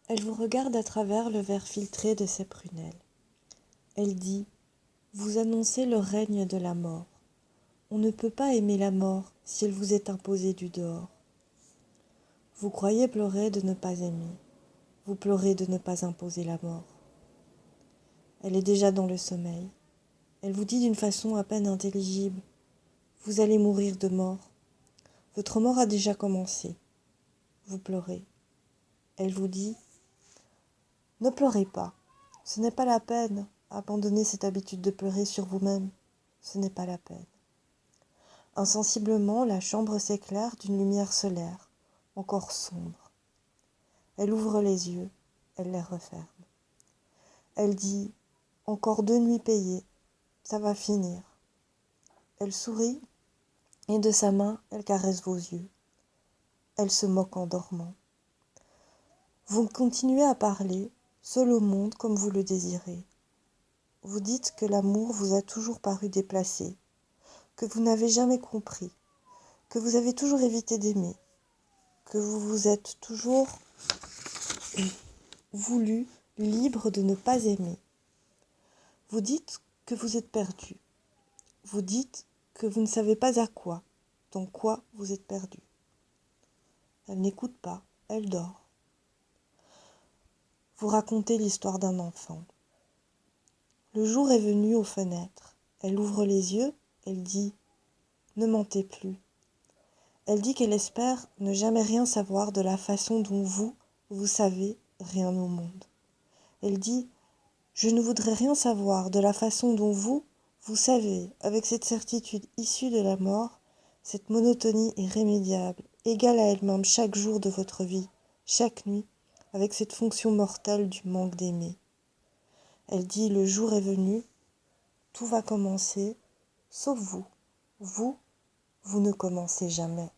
Elle vous regarde à travers le verre filtré de ses prunelles. Elle dit « Vous annoncez le règne de la mort. On ne peut pas aimer la mort si elle vous est imposée du dehors. Vous croyez pleurer de ne pas aimer. Vous pleurez de ne pas imposer la mort. » Elle est déjà dans le sommeil. Elle vous dit d'une façon à peine intelligible « Vous allez mourir de mort. Votre mort a déjà commencé. » Vous pleurez. Elle vous dit « Ne pleurez pas. Ce n'est pas la peine. Abandonnez cette habitude de pleurer sur vous-même. Ce n'est pas la peine. » Insensiblement, la chambre s'éclaire d'une lumière solaire, encore sombre. Elle ouvre les yeux, elle les referme. Elle dit « Encore 2 nuits payées, ça va finir. » Elle sourit et de sa main, elle caresse vos yeux. Elle se moque en dormant. Vous continuez à parler, seul au monde comme vous le désirez. Vous dites que l'amour vous a toujours paru déplacé, que vous n'avez jamais compris, que vous avez toujours évité d'aimer, que vous vous êtes toujours voulu libre de ne pas aimer. Vous dites que vous êtes perdu. Vous dites que vous ne savez pas à quoi, dans quoi vous êtes perdu. Elle n'écoute pas, elle dort. Vous racontez l'histoire d'un enfant. Le jour est venu aux fenêtres. Elle ouvre les yeux, elle dit « Ne mentez plus ». Elle dit qu'elle espère ne jamais rien savoir de la façon dont vous savez rien au monde. Elle dit « Je ne voudrais rien savoir de la façon dont vous savez, avec cette certitude issue de la mort, cette monotonie irrémédiable, égale à elle-même chaque jour de votre vie, chaque nuit, avec cette fonction mortelle du manque d'aimer. » Elle dit « Le jour est venu, tout va commencer, sauf vous. Vous ne commencez jamais. »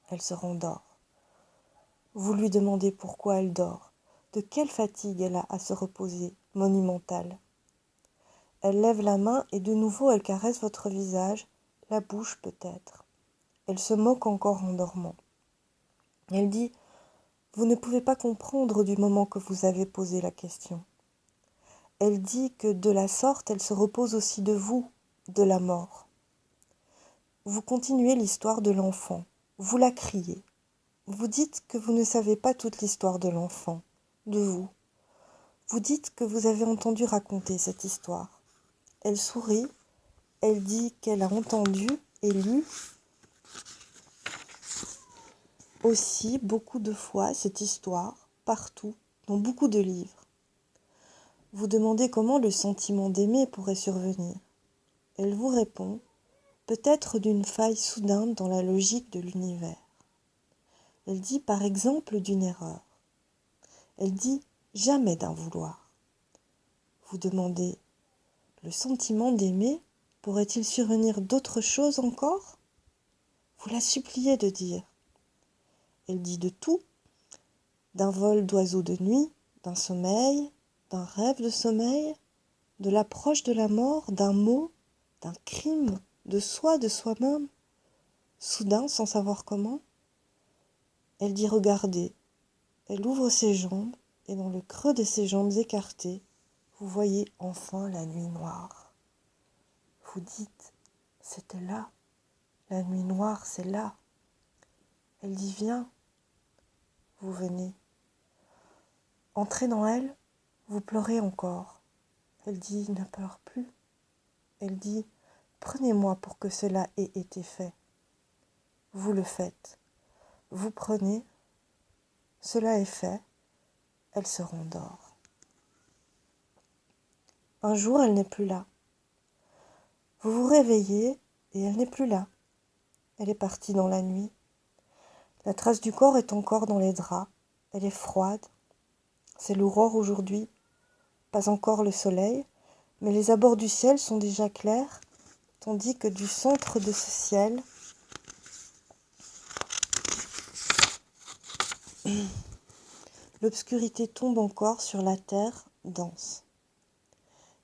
Elle se rendort. Vous lui demandez pourquoi elle dort, de quelle fatigue elle a à se reposer, monumentale. Elle lève la main et de nouveau elle caresse votre visage, la bouche peut-être. Elle se moque encore en dormant. Elle dit « Vous ne pouvez pas comprendre du moment que vous avez posé la question. » Elle dit que de la sorte elle se repose aussi de vous, de la mort. Vous continuez l'histoire de l'enfant, vous la criez. Vous dites que vous ne savez pas toute l'histoire de l'enfant, de vous. Vous dites que vous avez entendu raconter cette histoire. Elle sourit, elle dit qu'elle a entendu et lu aussi beaucoup de fois cette histoire, partout, dans beaucoup de livres. Vous demandez comment le sentiment d'aimer pourrait survenir. Elle vous répond, peut-être d'une faille soudaine dans la logique de l'univers. Elle dit par exemple d'une erreur. Elle dit jamais d'un vouloir. Vous demandez, le sentiment d'aimer pourrait-il survenir d'autre chose encore? Vous la suppliez de dire. Elle dit de tout, d'un vol d'oiseau de nuit, d'un sommeil, d'un rêve de sommeil, de l'approche de la mort, d'un mot, d'un crime, de soi, de soi-même, soudain sans savoir comment. Elle dit regardez, elle ouvre ses jambes et dans le creux de ses jambes écartées, vous voyez enfin la nuit noire. Vous dites, c'était là, la nuit noire, c'est là. Elle dit viens, vous venez. Entrez dans elle, vous pleurez encore. Elle dit ne pleure plus. Elle dit prenez-moi pour que cela ait été fait. Vous le faites. Vous prenez, cela est fait, elle se rendort. Un jour, elle n'est plus là. Vous vous réveillez et elle n'est plus là. Elle est partie dans la nuit. La trace du corps est encore dans les draps. Elle est froide. C'est l'aurore aujourd'hui. Pas encore le soleil, mais les abords du ciel sont déjà clairs, tandis que du centre de ce ciel, l'obscurité tombe encore sur la terre dense.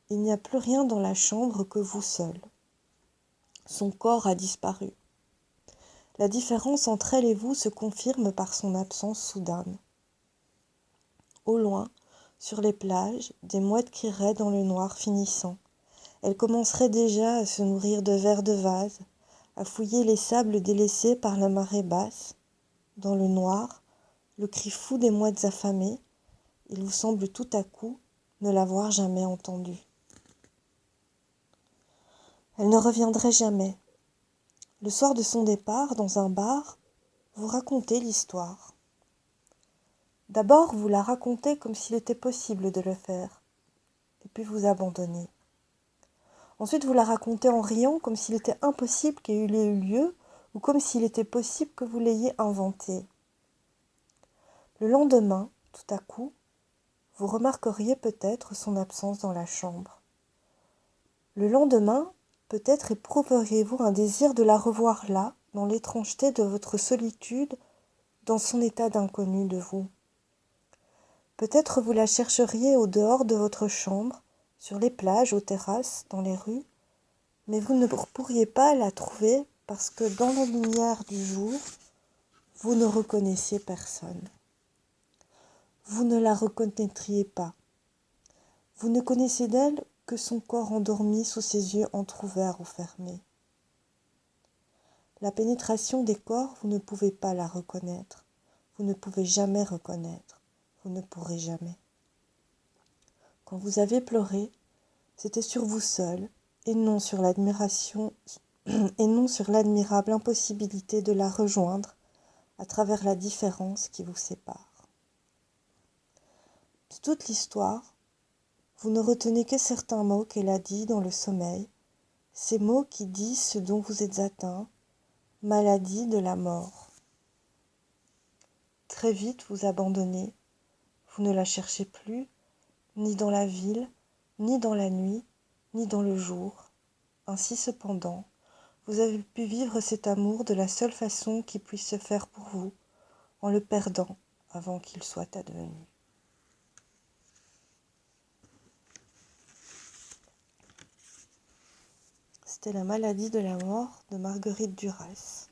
Il n'y a plus rien dans la chambre que vous seul. Son corps a disparu. La différence entre elle et vous se confirme par son absence soudaine. Au loin, sur les plages, des mouettes crieraient dans le noir finissant. Elles commenceraient déjà à se nourrir de vers de vase, à fouiller les sables délaissés par la marée basse. Dans le noir, le cri fou des mouettes affamées, il vous semble tout à coup ne l'avoir jamais entendu. Elle ne reviendrait jamais. Le soir de son départ, dans un bar, vous racontez l'histoire. D'abord, vous la racontez comme s'il était possible de le faire, et puis vous abandonnez. Ensuite, vous la racontez en riant comme s'il était impossible qu'elle ait eu lieu, ou comme s'il était possible que vous l'ayez inventée. Le lendemain, tout à coup, vous remarqueriez peut-être son absence dans la chambre. Le lendemain, peut-être éprouveriez-vous un désir de la revoir là, dans l'étrangeté de votre solitude, dans son état d'inconnu de vous. Peut-être vous la chercheriez au dehors de votre chambre, sur les plages, aux terrasses, dans les rues, mais vous ne pourriez pas la trouver parce que dans la lumière du jour, vous ne reconnaissiez personne. Vous ne la reconnaîtriez pas. Vous ne connaissez d'elle que son corps endormi sous ses yeux entr'ouverts ou fermés. La pénétration des corps, vous ne pouvez pas la reconnaître. Vous ne pouvez jamais reconnaître. Vous ne pourrez jamais. Quand vous avez pleuré, c'était sur vous seul, et non sur l'admiration, et non sur l'admirable impossibilité de la rejoindre à travers la différence qui vous sépare. De toute l'histoire, vous ne retenez que certains mots qu'elle a dits dans le sommeil, ces mots qui disent ce dont vous êtes atteint, maladie de la mort. Très vite vous abandonnez, vous ne la cherchez plus, ni dans la ville, ni dans la nuit, ni dans le jour. Ainsi cependant, vous avez pu vivre cet amour de la seule façon qui puisse se faire pour vous, en le perdant avant qu'il soit advenu. C'était La maladie de la mort de Marguerite Duras.